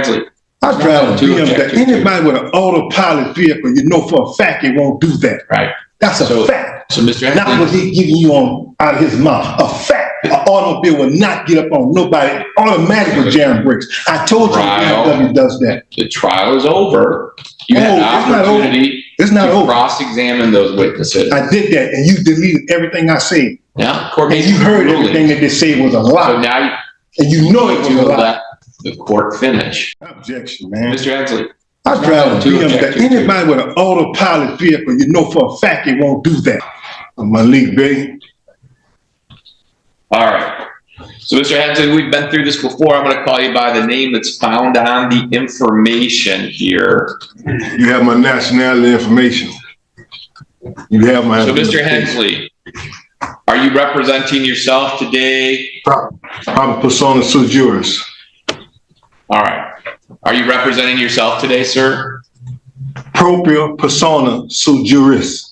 Hensley. I drive a BMW. Anybody with an autopilot vehicle, you know for a fact it won't do that. Right. That's a fact. So, Mr. Hensley, not what he's giving you on out of his mouth. A fact. An automobile will not get up on nobody automatically jamming brakes. I told you BMW does that. The trial is over. You had an opportunity to cross-examine those witnesses. I did that, and you deleted everything I said. Yeah, and you heard everything that they said was a lie. So now, and you know it was a lie. Let the court finish. Objection, man. Mr. Hensley. I drive a BMW. Anybody with an autopilot vehicle, you know for a fact it won't do that. Malik Bey. All right. So, Mr. Hensley, we've been through this before. I'm going to call you by the name that's found on the information here. You have my nationality information. You have my. So, Mr. Hensley, are you representing yourself today? Proper persona sui juris. All right. Are you representing yourself today, sir? Propria persona sui juris.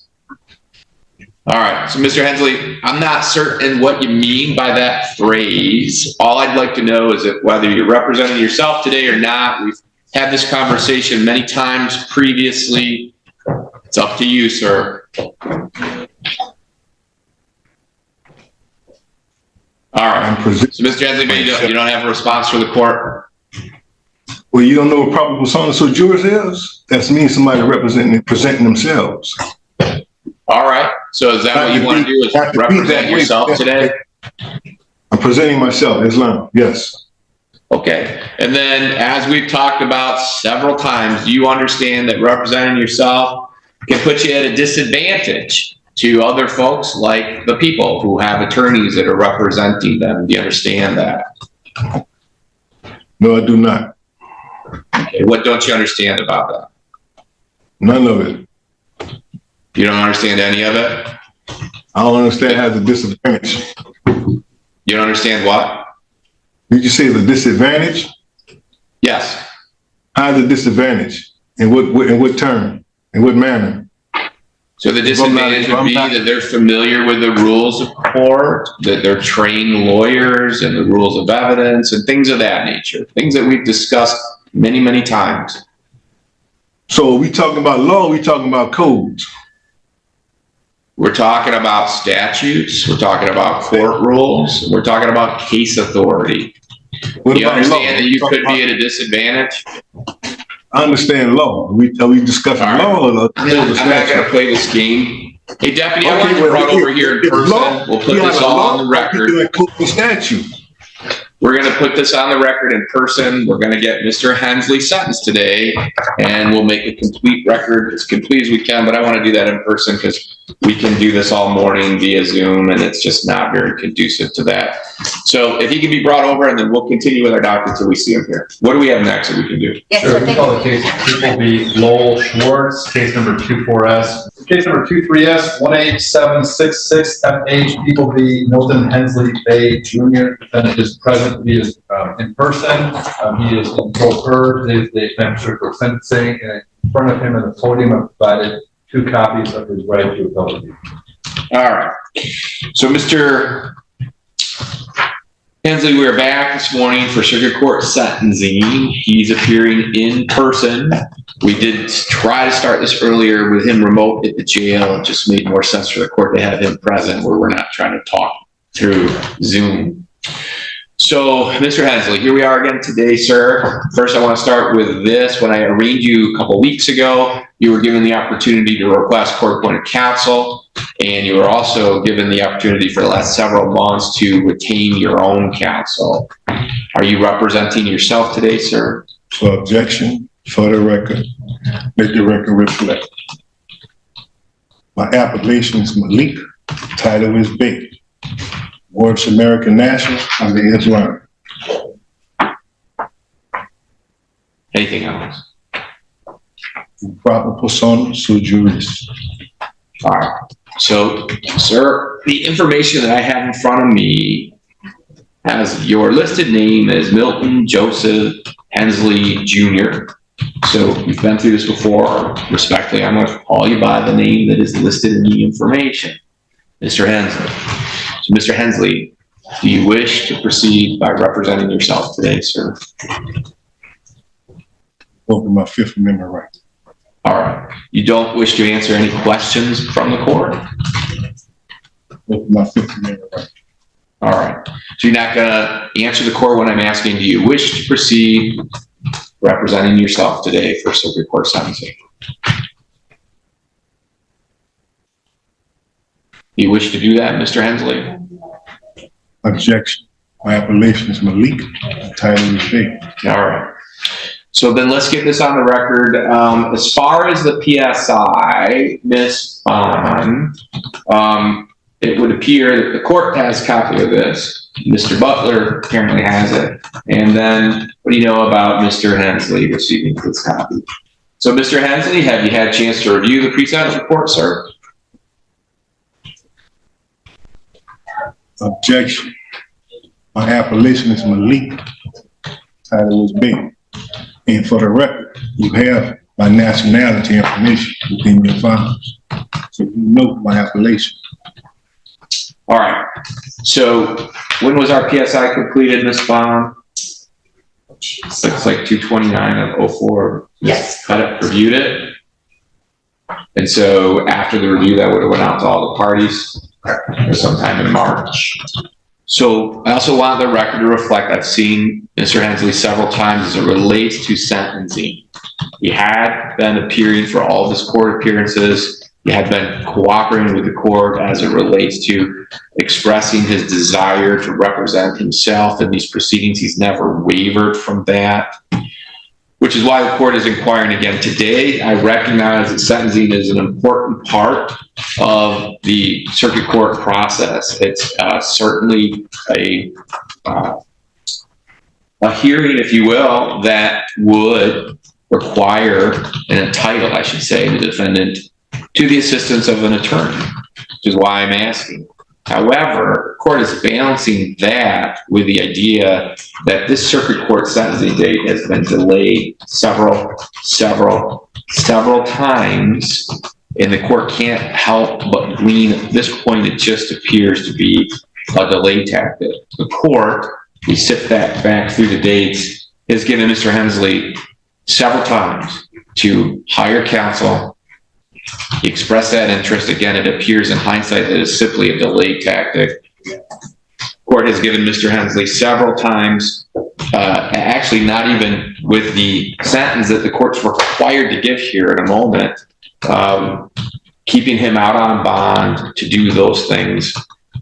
All right. So, Mr. Hensley, I'm not certain what you mean by that phrase. All I'd like to know is that whether you're representing yourself today or not. We've had this conversation many times previously. It's up to you, sir. All right. So, Mr. Hensley, you don't have a response for the court? Well, you don't know what proper persona sui juris is? That means somebody presenting themselves. All right. So is that what you want to do, is represent yourself today? I'm presenting myself, Islam, yes. Okay. And then, as we've talked about several times, do you understand that representing yourself can put you at a disadvantage to other folks like the people who have attorneys that are representing them? Do you understand that? No, I do not. Okay. What don't you understand about that? None of it. You don't understand any of it? I don't understand it has a disadvantage. You don't understand what? Did you say the disadvantage? Yes. How's a disadvantage? In what term? In what manner? So the disadvantage would be that they're familiar with the rules of court, that they're trained lawyers and the rules of evidence and things of that nature. Things that we've discussed many, many times. So are we talking about law or are we talking about codes? We're talking about statutes, we're talking about court rules, we're talking about case authority. Do you understand that you could be at a disadvantage? I understand law. Are we discussing law? I'm not going to play this game. Hey, Deputy, I want you brought over here in person. We'll put this all on the record. We're going to put this on the record in person. We're going to get Mr. Hensley sentenced today, and we'll make a complete record, as complete as we can, but I want to do that in person because we can do this all morning via Zoom, and it's just not very conducive to that. So if he can be brought over, and then we'll continue with our docket until we see him here. What do we have next that we can do? Yes, sure, we call the case People v. Lowell Schwartz, case number 24S. Case number 23S, 18766FH, People v. Milton Hensley Bay Jr. Defendant is present. He is in person. He is in full heard. Today's the defendant for sentencing. And in front of him at the podium, I've provided 2 copies of his right to appellate review. All right. So, Mr. Hensley, we are back this morning for Circuit Court sentencing. He's appearing in person. We did try to start this earlier with him remote at the jail. It just made more sense for the court to have him present where we're not trying to talk through Zoom. So, Mr. Hensley, here we are again today, sir. First, I want to start with this. When I arraigned you a couple weeks ago, you were given the opportunity to request court-appointed counsel, and you were also given the opportunity for the last several months to retain your own counsel. Are you representing yourself today, sir? For objection, for the record, make the record reflect. My appellation is Malik, title is Bey. Works American National, I'm the Islam. Anything else? Proper persona sui juris. All right. So, sir, the information that I have in front of me has your listed name as Milton Joseph Hensley Jr. So we've been through this before. Respectfully, I'm going to call you by the name that is listed in the information, Mr. Hensley. So, Mr. Hensley, do you wish to proceed by representing yourself today, sir? Both of my Fifth Amendment rights. All right. You don't wish to answer any questions from the court? Both of my Fifth Amendment rights. All right. So you're not going to answer the court when I'm asking, do you wish to proceed representing yourself today for circuit court sentencing? You wish to do that, Mr. Hensley? Objection. My appellation is Malik. The title is Big. All right. So then let's get this on the record. As far as the PSI, Ms. Bond, it would appear that the court has a copy of this. Mr. Butler apparently has it. And then what do you know about Mr. Hensley receiving this copy? So Mr. Hensley, have you had a chance to review the pre-sentence report, sir? Objection. My appellation is Malik. Title is Big. And for the record, you have my nationality information within your files. So you know my appellation. All right. So when was our PSI completed, Ms. Bond? Looks like 2/29 of 04. Yes. Cut it, reviewed it. And so after the review, that would have went out to all the parties sometime in March. So I also want the record to reflect, I've seen Mr. Hensley several times as it relates to sentencing. He had been appearing for all of his court appearances. He had been cooperating with the court as it relates to expressing his desire to represent himself in these proceedings. He's never wavered from that, which is why the court is inquiring again today. I recognize that sentencing is an important part of the circuit court process. It's certainly a hearing, if you will, that would require and entitle, I should say, the defendant to the assistance of an attorney, which is why I'm asking. However, the court is balancing that with the idea that this circuit court sentencing date has been delayed several times, and the court can't help but glean at this point it just appears to be a delay tactic. The court, we sift that back through the dates, has given Mr. Hensley several times to hire counsel. He expressed that interest. Again, it appears in hindsight that it's simply a delay tactic. The court has given Mr. Hensley several times, actually not even with the sentence that the court's required to give here in a moment, keeping him out on bond to do those things,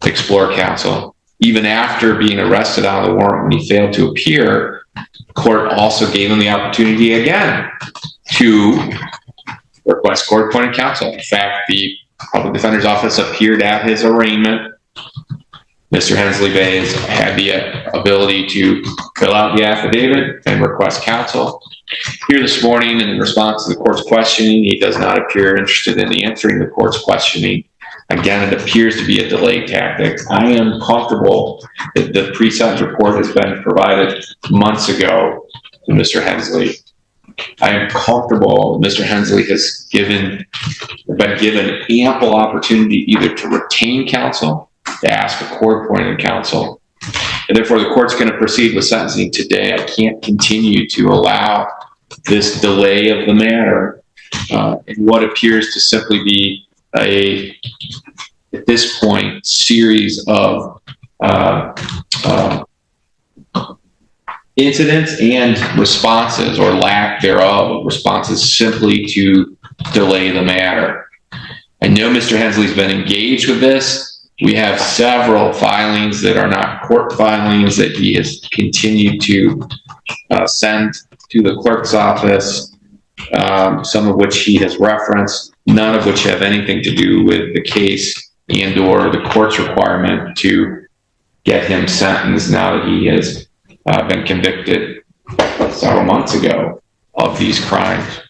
explore counsel. Even after being arrested on the warrant when he failed to appear, the court also gave him the opportunity again to request court-appointed counsel. In fact, the public defender's office appeared at his arraignment. Mr. Hensley Bays had the ability to fill out the affidavit and request counsel. Here this morning, in response to the court's questioning, he does not appear interested in answering the court's questioning. Again, it appears to be a delay tactic. I am comfortable that the pre-sentence report has been provided months ago to Mr. Hensley. I am comfortable Mr. Hensley has been given ample opportunity either to retain counsel, to ask for court-appointed counsel, and therefore the court's going to proceed with sentencing today. I can't continue to allow this delay of the matter in what appears to simply be at this point, series of incidents and responses, or lack thereof of responses, simply to delay the matter. I know Mr. Hensley's been engaged with this. We have several filings that are not court filings that he has continued to send to the clerk's office, some of which he has referenced, none of which have anything to do with the case and or the court's requirement to get him sentenced now that he has been convicted several months ago of these crimes.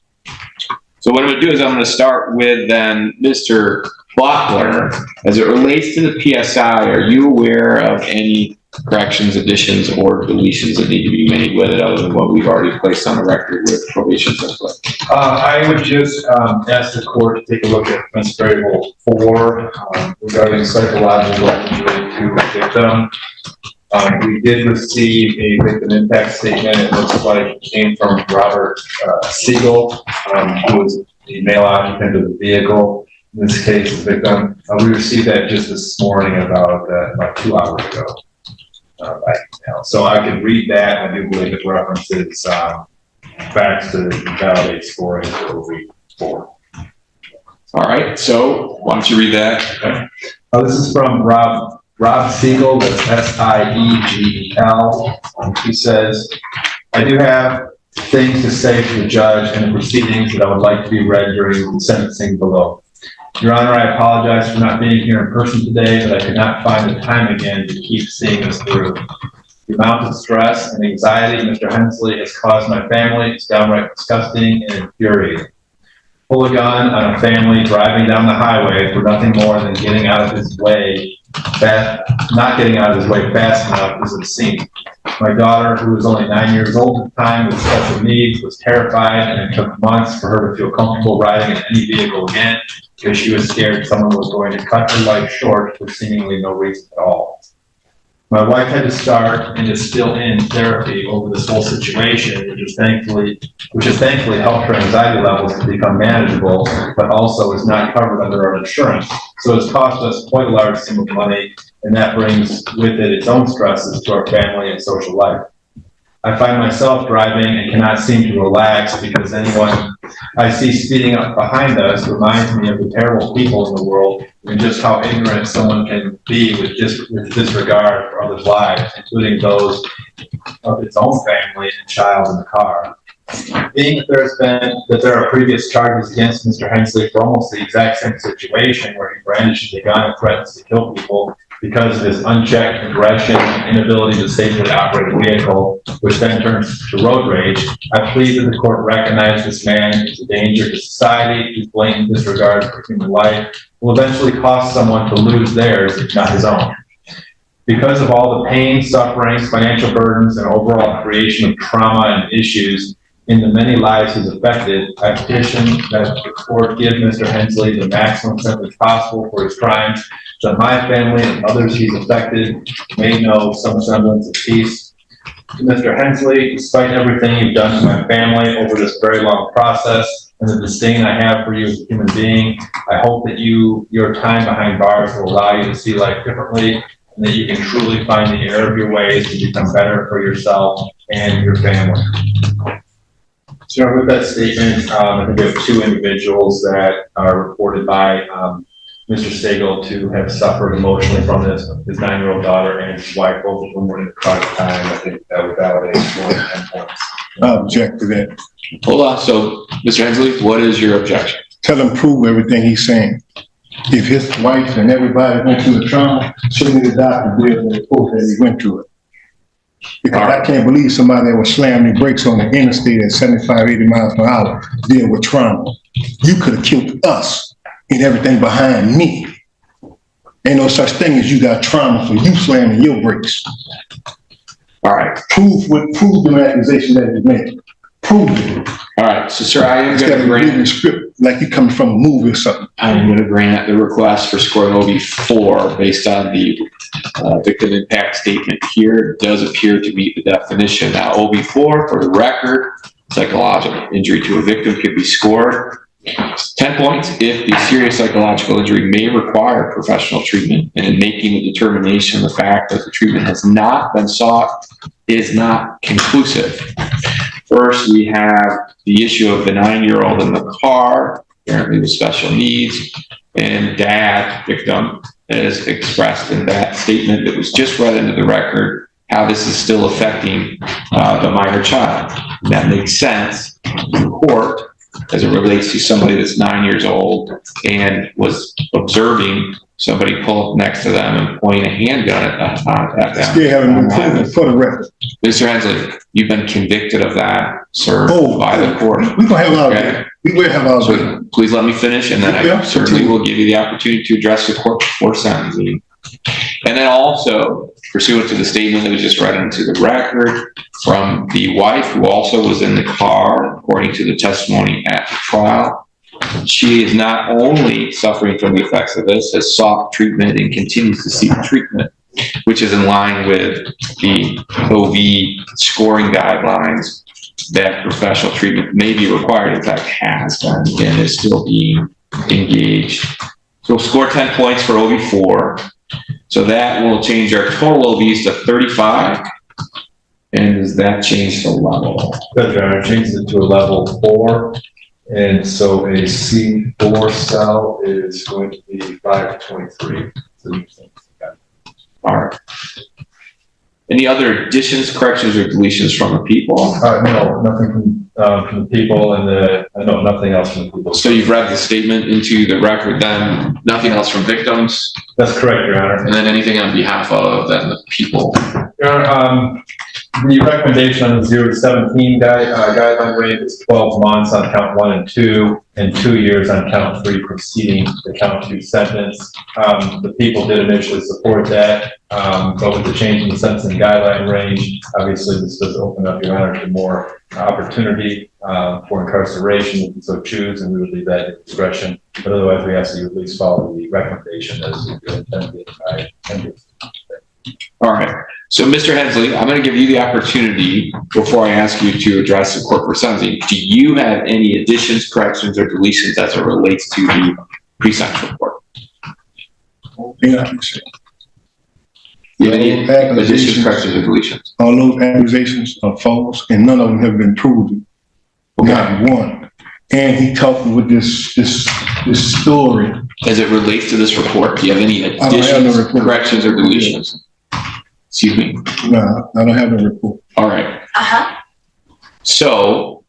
So what I'm going to do is I'm going to start with then Mr. Butler. As it relates to the PSI, are you aware of any corrections, additions, or deletions that need to be made with it other than what we've already placed on the record with probation? I would just ask the court to take a look at offense variable 4 regarding psychological injury to the victim. We did receive a victim impact statement. It looks like it came from Robert Siegel, who was the male occupant of the vehicle. In this case, the victim. We received that just this morning, about 2 hours ago. By email. So I could read that. I do believe it references facts to validate scoring for week 4. All right, so why don't you read that? Okay. This is from Rob Siegel, that's S-I-E-G-E-L. He says, I do have things to say to the judge and the proceedings that I would like to be read during the sentencing below. Your Honor, I apologize for not being here in person today, but I could not find the time again to keep seeing this through. The amount of stress and anxiety Mr. Hensley has caused my family is downright disgusting and infuriating. Pull a gun on a family driving down the highway for nothing more than getting out of his way, not getting out of his way fast enough is obscene. My daughter, who was only 9 years old at the time with special needs, was terrified, and it took months for her to feel comfortable riding in any vehicle again because she was scared someone was going to cut her life short for seemingly no reason at all. My wife had to start and is still in therapy over this whole situation, which has thankfully helped her anxiety levels to become manageable, but also is not covered under our insurance. So it's cost us quite a large sum of money, and that brings with it its own stresses to our family and social life. I find myself driving and cannot seem to relax because anyone I see speeding up behind us reminds me of the terrible people in the world and just how ignorant someone can be with disregard for others' lives, including those of its own family and child in the car. Being that there are previous charges against Mr. Hensley for almost the exact same situation where he brandishes a gun and threatens to kill people because of his unchecked aggression and inability to safely operate a vehicle, which then turns to road rage, I plead that the court recognize this man as a danger to society whose blatant disregard for human life will eventually cost someone to lose theirs, if not his own. Because of all the pain, sufferings, financial burdens, and overall creation of trauma and issues in the many lives he's affected, I petition that the court give Mr. Hensley the maximum sentence possible for his crimes, that my family and others he's affected may know some semblance of peace. To Mr. Hensley, despite everything you've done to my family over this very long process and the disdain I have for you as a human being, I hope that your time behind bars will allow you to see life differently and that you can truly find the error of your ways to become better for yourself and your family. So with that statement, I think we have 2 individuals that are reported by Mr. Stagel to have suffered emotionally from this, his 9-year-old daughter and his wife, both of them were in the car at the time. I think that would validate more than 10 points. I object to that. Hold on, so Mr. Hensley, what is your objection? Tell him prove everything he's saying. If his wife and everybody went through the trauma, show me the doctor did and report that he went through it. Because I can't believe somebody that was slamming brakes on the interstate at 75, 80 miles per hour deal with trauma. You could have killed us and everything behind me. Ain't no such thing as you got trauma for you slamming your brakes. All right. Prove the accusation that he made. Prove it. All right, so sir, I am Instead going to of reading the grant. script like you coming from a movie or something. I am going to grant the request for scoring OB4 based on the victim impact statement here. It does appear to meet the definition. Now, OB4, for the record, psychological injury to a victim could be scored 10 points if the serious psychological injury may require professional treatment, and in making a determination, the fact that the treatment has not been sought is not conclusive. First, we have the issue of the 9-year-old in the car, apparently with special needs, and dad, victim, as expressed in that statement that was just read into the record, how this is still affecting the minor child. That makes sense to the court as it relates to somebody that's 9 years old and was observing somebody pull up next to them and pointing a handgun at them. Still haven't been proven for the record. Mr. Hensley, you've been convicted of that, sir, by the court. We're gonna have our day. We will have our day. So please let me finish, and then I certainly will give you the opportunity to address the court before sentencing. And then also, pursuant to the statement that was just read into the record from the wife, who also was in the car, according to the testimony at the trial, she is not only suffering from the effects of this, has sought treatment and continues to seek treatment which is in line with the OV scoring guidelines that professional treatment may be required, in fact has been, and is still being engaged. So we'll score 10 points for OV4. So that will change our total OVs to 35. And does that change the level? Good, Your Honor, changes it to a level 4. And so a C4 cell is going to be 523. All right. Any other additions, corrections, or deletions from the people? No, nothing from the people, and I know nothing else from the people. So you've read the statement into the record, then nothing else from victims? That's correct, Your Honor. And then anything on behalf of then the people? Your Honor, the recommendation on the 0 to 17 guideline range is 12 months on count 1 and 2, and 2 years on count 3 proceeding the count 2 sentence. The people did initially support that, but with the change in the sentencing guideline range, obviously this does open up, Your Honor, to more opportunity for incarceration if you so choose, and we would leave that at discretion. But otherwise, we ask that you at least follow the recommendation as intended by Hendricks. All right. So, Mr. Hensley, I'm going to give you the opportunity before I ask you to address the court for sentencing. Do you have any additions, corrections, or deletions as it relates to the pre-sentence report? Yeah, Do you have any additions, corrections, or deletions? all those accusations are false, and none of them have been proven. Okay. Not one. And he talked with this story. As it relates to this report, do you have any don't have additions, the report. corrections, or deletions? Excuse me. No, I don't have the report. All right. So,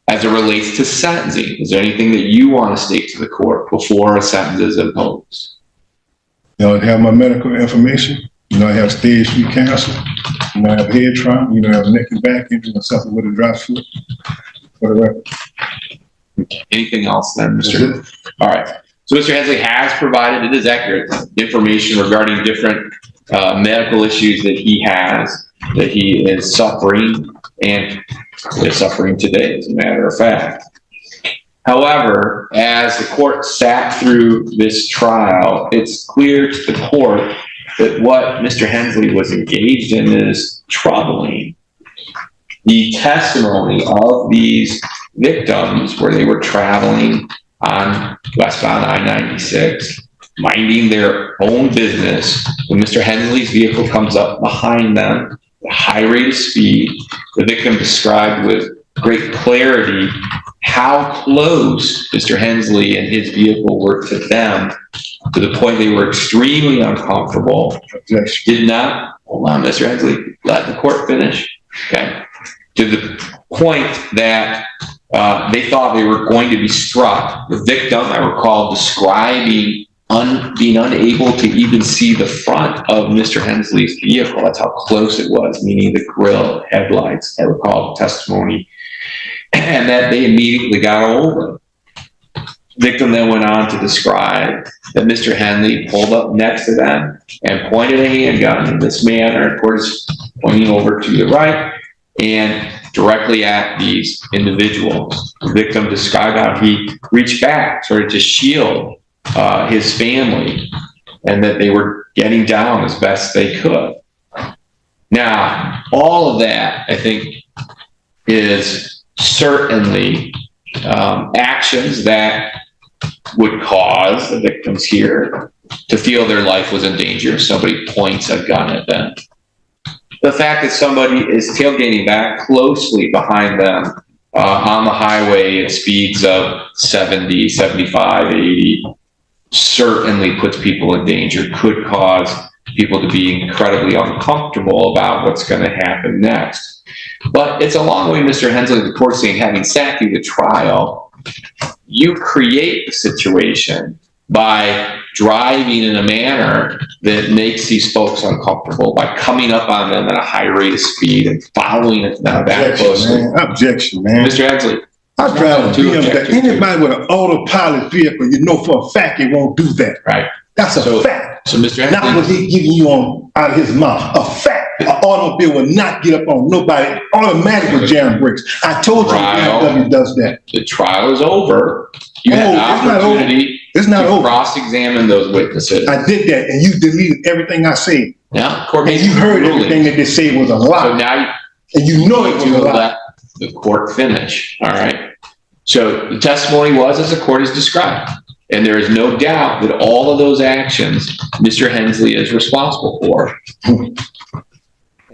as it relates to sentencing, is there anything that you want to state to the court before a sentence is imposed? You know, I have my medical information. You know, I have stage 3 cancer. You know, I have head trauma. You know, I have neck and back injury. I suffer with a dry foot. For the record. Anything else then, That's Mr.? it. All right. So Mr. Hensley has provided, it is accurate, information regarding different medical issues that he has, that he is suffering, and is suffering today, as a matter of fact. However, as the court sat through this trial, it's clear to the court that what Mr. Hensley was engaged in is troubling. The testimony of these victims, where they were traveling on westbound I-96, minding their own business, when Mr. Hensley's vehicle comes up behind them at a high rate of speed, the victim described with great clarity how close Mr. Hensley and his vehicle were to them, to the point they were extremely uncomfortable. Objection. Did not, hold on, Mr. Hensley, let the court finish, okay? To the point that they thought they were going to be struck. The victim, I recall, describing being unable to even see the front of Mr. Hensley's vehicle. That's how close it was, meaning the grill, headlights. I recall the testimony. And that they immediately got over. Victim then went on to describe that Mr. Hensley pulled up next to them and pointed a handgun in this manner, of course, pointing over to the right and directly at these individuals. The victim described how he reached back, started to shield his family, and that they were getting down as best they could. Now, all of that, I think, is certainly actions that would cause the victims here to feel their life was in danger if somebody points a gun at them. The fact that somebody is tailgating back closely behind them on the highway at speeds of 70, 75, 80 certainly puts people in danger, could cause people to be incredibly uncomfortable about what's going to happen next. But it's a long way, Mr. Hensley, the court saying, having sat through the trial, you create the situation by driving in a manner that makes these folks uncomfortable, by coming up on them at a high rate of speed and following them that closely. Objection, man. Mr. Hensley. I drive a BMW. Anybody with an autopilot vehicle, you know for a fact he won't do that. Right. That's a fact. So, Mr. Hensley. Not what he giving you on out of his mouth. A fact. An automobile will not get up on nobody automatically with jam brakes. I told you BMW does that. The trial is over. You had an it's not over. opportunity It's not to over. cross-examine those witnesses. I did that, and you deleted everything I said. Now, court And made you heard ruling. everything that they said was a So lie, now and you know it was you a lie. let the court finish, all right? So the testimony was as the court has described, and there is no doubt that all of those actions Mr. Hensley is responsible for.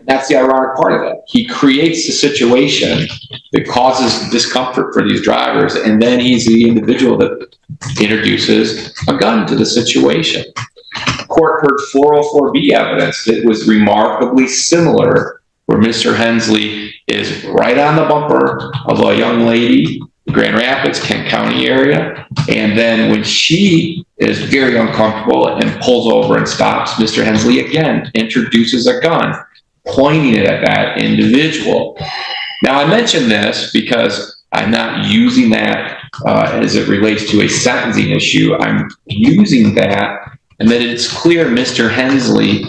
That's the ironic part of it. He creates a situation that causes discomfort for these drivers, and then he's the individual that introduces a gun to the situation. The court heard 404B evidence that was remarkably similar, where Mr. Hensley is right on the bumper of a young lady, Grand Rapids, Kent County area, and then when she is very uncomfortable and pulls over and stops, Mr. Hensley again introduces a gun, pointing it at that individual. Now, I mention this because I'm not using that as it relates to a sentencing issue. I'm using that, and that it's clear Mr. Hensley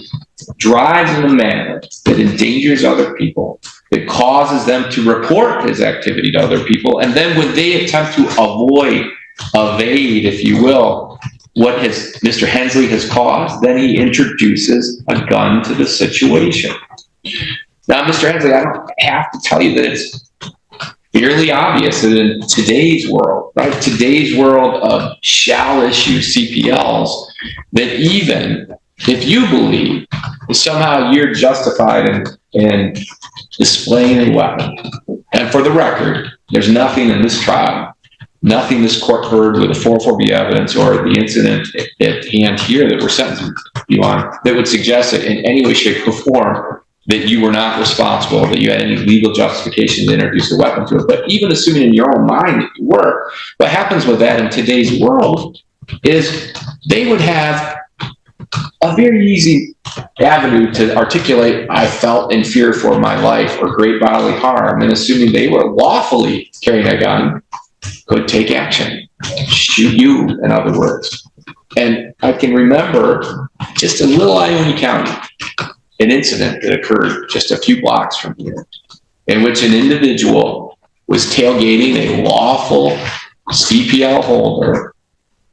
drives in a manner that endangers other people, that causes them to report his activity to other people, and then when they attempt to evade, if you will, what Mr. Hensley has caused, then he introduces a gun to the situation. Now, Mr. Hensley, I don't have to tell you that it's fairly obvious that in today's world, right, today's world of shall issue CPLs, that even if you believe that somehow you're justified in displaying a weapon, and for the record, there's nothing in this trial, nothing this court heard with the 404B evidence or the incident at hand here that we're sentencing you on that would suggest that in any way, shape, or form that you were not responsible, that you had any legal justification to introduce a weapon to it. But even assuming in your own mind that you were, what happens with that in today's world is they would have a very easy avenue to articulate, I felt in fear for my life or great bodily harm, and assuming they were lawfully carrying a gun, could take action, shoot you, in other words. And I can remember just in little Ionia County, an incident that occurred just a few blocks from here, in which an individual was tailgating a lawful CPL holder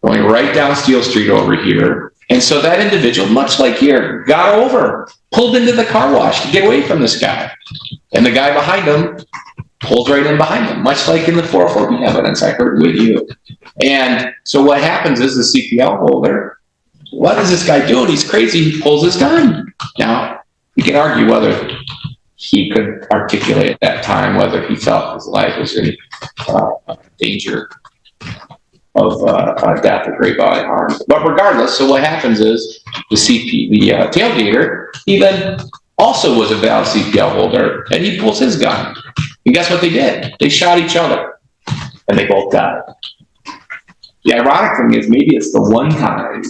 going right down Steel Street over here. And so that individual, much like here, got over, pulled into the car wash to get away from this guy. And the guy behind him pulls right in behind him, much like in the 404B evidence I heard with you. And so what happens is the CPL holder, what is this guy doing? He's crazy. He pulls his gun. Now, we can argue whether he could articulate at that time whether he felt his life was in danger of death or great bodily harm. But regardless, so what happens is the tailgater, he then also was a valid CPL holder, and he pulls his gun. And guess what they did? They shot each other, and they both died. The ironic thing is maybe it's the one time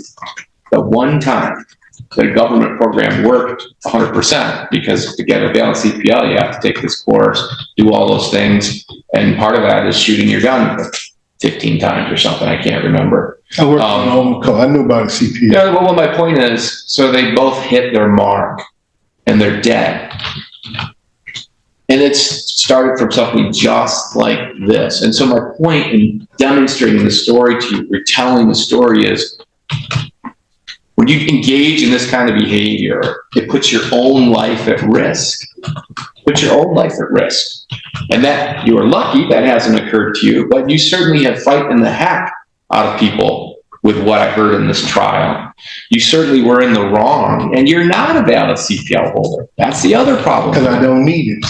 that a government program worked 100%, because to get a valid CPL, you have to take this course, do all those things, and part of that is shooting your gun 15 times or something. I can't remember. I worked on my own call. I knew about a CPL. Yeah, well, my point is, so they both hit their mark, and they're dead. And it's started from something just like this. And so my point in demonstrating the story to you, retelling the story, is when you engage in this kind of behavior, it puts your own life at risk. Put your own life at risk. And that you're lucky that hasn't occurred to you, but you certainly have frightened the heck out of people with what I heard in this trial. You certainly were in the wrong, and you're not a valid CPL holder. That's the other problem. Because I don't need it.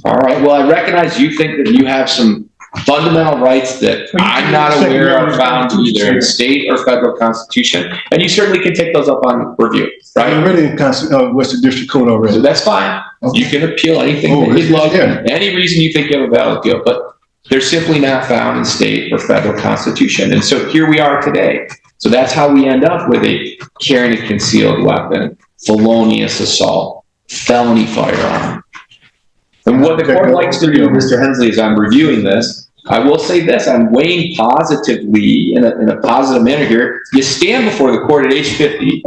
All right, well, I recognize you think that you have some fundamental rights that I'm not aware of found either in state or federal constitution, and you certainly can take those up on review, right? I'm already in Western District Court already. So that's fine. Okay. You can appeal anything that you'd like, any reason you think you have a valid appeal, but they're simply not found in state or federal constitution. And so here we are today. So that's how we end up with a carrying a concealed weapon, felonious assault, felony firearm. And what the court likes to do, Mr. Hensley, as I'm reviewing this, I will say this, I'm weighing positively in a positive manner here. You stand before the court at age 50,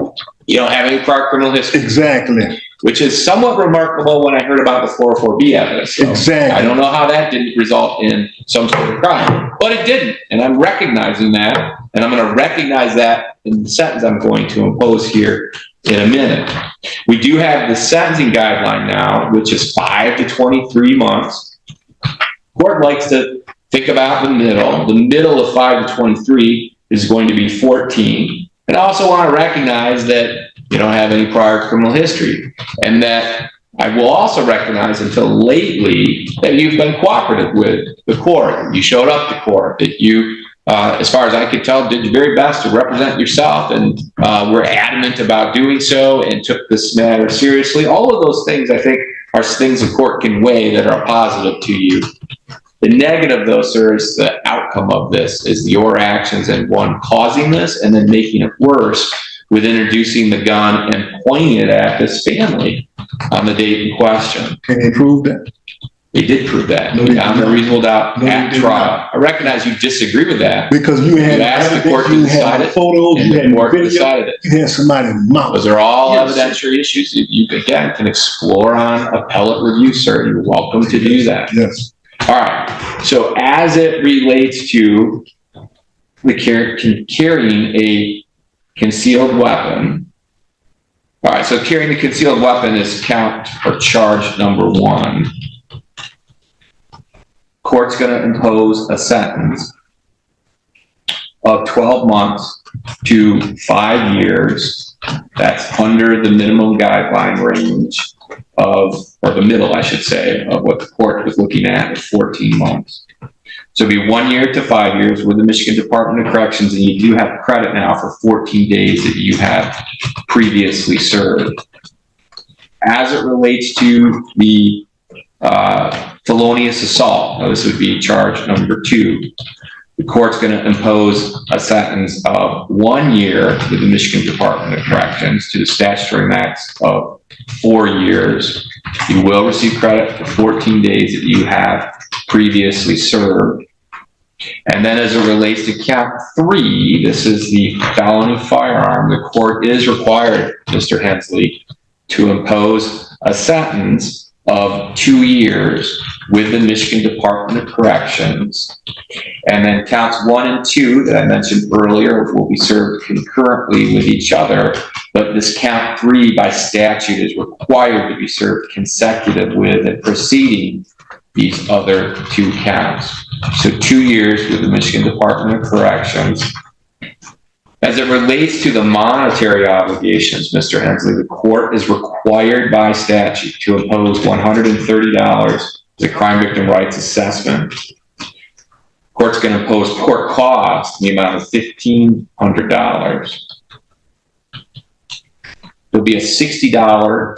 you don't have any prior criminal history. Exactly. which is somewhat remarkable when I heard about the 404B evidence. So Exactly. I don't know how that didn't result in some sort of crime, but it didn't. And I'm recognizing that, and I'm going to recognize that in the sentence I'm going to impose here in a minute. We do have the sentencing guideline now, which is 5 to 23 months. Court likes to think about the middle. The middle of 5 to 23 is going to be 14. And I also want to recognize that you don't have any prior criminal history, and that I will also recognize until lately that you've been cooperative with the court. You showed up to court, that you, as far as I could tell, did your very best to represent yourself, and were adamant about doing so and took this matter seriously. All of those things, I think, are things the court can weigh that are positive to you. The negative, though, sir, is the outcome of this is your actions and one causing this and then making it worse with introducing the gun and pointing it at this family on the date in question. Can they prove that? They did prove that. No, they Beyond did a reasonable doubt No, they at did trial. not. I recognize you disagree with that. Because you had asked the court to you decide had it, photos, and you the had court video, decided it. you had somebody's mouth. Those are all Yes. evidentiary issues that you, again, can explore on appellate review, sir. You're welcome to do that. Yes. All right. So as it relates to the carrying a concealed weapon, all right, so carrying the concealed weapon is count or charge number 1. Court's going to impose a sentence of 12 months to 5 years. That's under the minimum guideline range of, or the middle, I should say, of what the court was looking at 14 months. So it'd be 1 year to 5 years with the Michigan Department of Corrections, and you do have credit now for 14 days that you have previously served. As it relates to the felonious assault, now this would be charge number 2. The court's going to impose a sentence of 1 year with the Michigan Department of Corrections to the statutory max of 4 years. You will receive credit for 14 days that you have previously served. And then as it relates to count 3, this is the felony firearm. The court is required, Mr. Hensley, to impose a sentence of 2 years with the Michigan Department of Corrections. And then counts 1 and 2 that I mentioned earlier will be served concurrently with each other, but this count 3 by statute is required to be served consecutive with and preceding these other 2 counts. So 2 years with the Michigan Department of Corrections. As it relates to the monetary obligations, Mr. Hensley, the court is required by statute to impose $130 as a crime victim rights assessment. Court's going to impose court costs in the amount of $1,500. There'll be a $60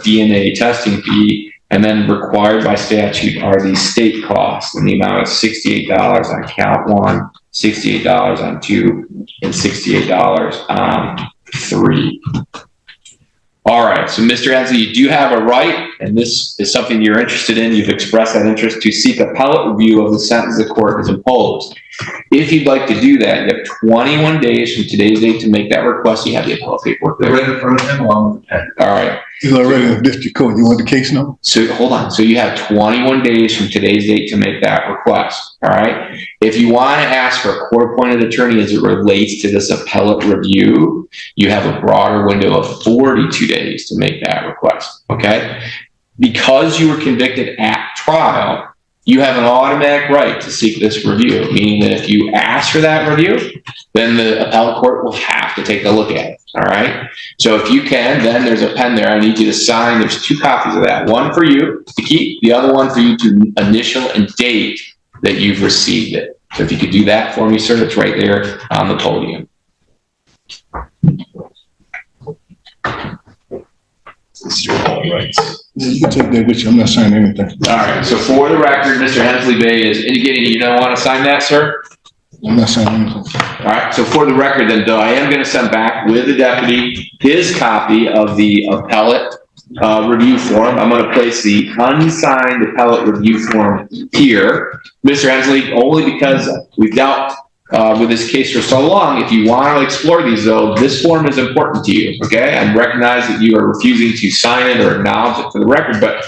DNA testing fee, and then required by statute are the state costs in the amount of $68 on count 1, $68 on 2, and $68 on 3. All right, so Mr. Hensley, you do have a right, and this is something you're interested in. You've expressed that interest to seek appellate review of the sentence the court has imposed. If you'd like to do that, you have 21 days from today's date to make that request. You have the appellate paperwork They're there. right in front of him along with the pen. All right. He's already in the district court. You want the case number? So hold on. So you have 21 days from today's date to make that request. All right. If you want to ask for a court-appointed attorney as it relates to this appellate review, you have a broader window of 42 days to make that request. Okay. Because you were convicted at trial, you have an automatic right to seek this review, meaning that if you ask for that review, then the appellate court will have to take a look at it. All right. So if you can, then there's a pen there. I need you to sign. There's 2 copies of that. One for you to keep, the other one for you to initial and date that you've received it. So if you could do that for me, sir, it's right there on the podium. This is your all rights. You can take that with you. I'm not signing anything. All right. So for the record, Mr. Hensley Bay is indicating you don't want to sign that, sir. I'm not signing anything. All right. So for the record, then, though, I am going to send back with the deputy his copy of the appellate review form. I'm going to place the unsigned appellate review form here, Mr. Hensley, only because we've dealt with this case for so long. If you want to explore these, though, this form is important to you, okay? I recognize that you are refusing to sign it or acknowledge it for the record, but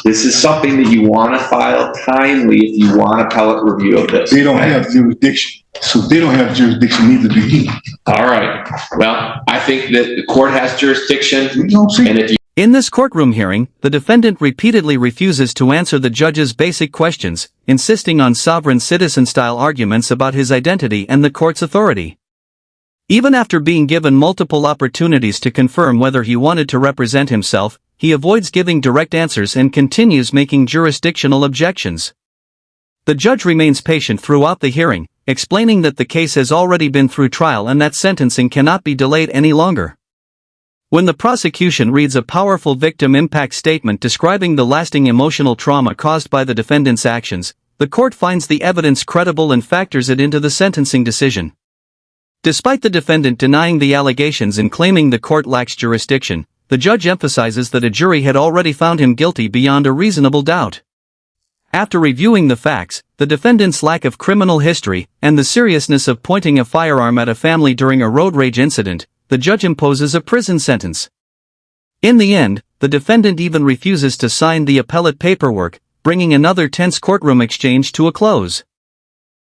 this is something that you want to file timely if you want appellate review of this. They don't have jurisdiction. So if they don't have jurisdiction, neither do he. All right. Well, I think that the court has jurisdiction, We don't see. and if you In this courtroom hearing, the defendant repeatedly refuses to answer the judge's basic questions, insisting on sovereign citizen-style arguments about his identity and the court's authority. Even after being given multiple opportunities to confirm whether he wanted to represent himself, he avoids giving direct answers and continues making jurisdictional objections. The judge remains patient throughout the hearing, explaining that the case has already been through trial and that sentencing cannot be delayed any longer. When the prosecution reads a powerful victim impact statement describing the lasting emotional trauma caused by the defendant's actions, the court finds the evidence credible and factors it into the sentencing decision. Despite the defendant denying the allegations and claiming the court lacks jurisdiction, the judge emphasizes that a jury had already found him guilty beyond a reasonable doubt. After reviewing the facts, the defendant's lack of criminal history, and the seriousness of pointing a firearm at a family during a road rage incident, the judge imposes a prison sentence. In the end, the defendant even refuses to sign the appellate paperwork, bringing another tense courtroom exchange to a close.